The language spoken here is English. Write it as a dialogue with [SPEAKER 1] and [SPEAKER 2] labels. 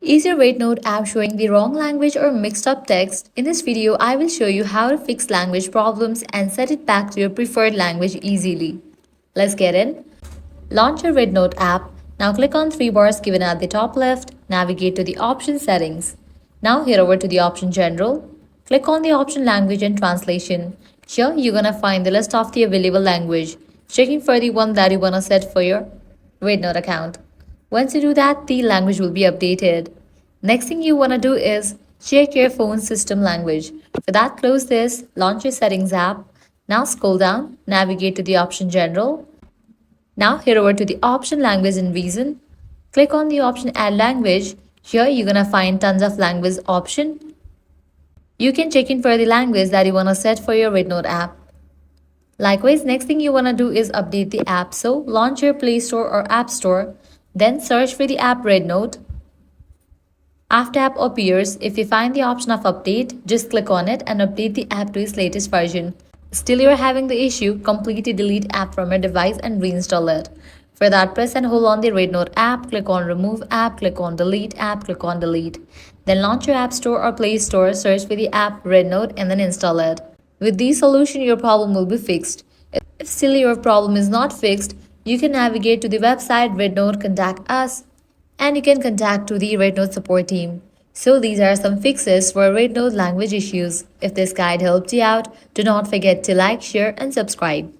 [SPEAKER 1] Is your RedNote app showing the wrong language or mixed up text? In this video, I will show you how to fix language problems and set it back to your preferred language easily. Let's get in. Launch your RedNote app. Now click on three bars given at the top left. Navigate to the option settings. Now head over to the option general. Click on the option language and translation. Here you're gonna find the list of the available language. Checking for the one that you wanna set for your RedNote account. Once you do that, the language will be updated. Next thing you want to do is check your phone system language. For that, close this, launch your settings app. Now scroll down, navigate to the option general. Now head over to the option language and reason. Click on the option add language. Here you're gonna find tons of language option. You can check in for the language that you wanna set for your RedNote app. Likewise, next thing you wanna do is update the app. So launch your Play Store or App Store. Then search for the app RedNote. After app appears, if you find the option of update, just click on it and update the app to its latest version. Still you're having the issue, completely delete app from your device and reinstall it. For that, press and hold on the RedNote app, click on remove app, click on delete app, click on delete. Then launch your app store or Play Store, search for the app RedNote and then install it. With this solution, your problem will be fixed. If still your problem is not fixed, you can navigate to the website RedNote Contact Us and you can contact to the RedNote support team. So these are some fixes for RedNote language issues. If this guide helped you out, do not forget to like, share and subscribe.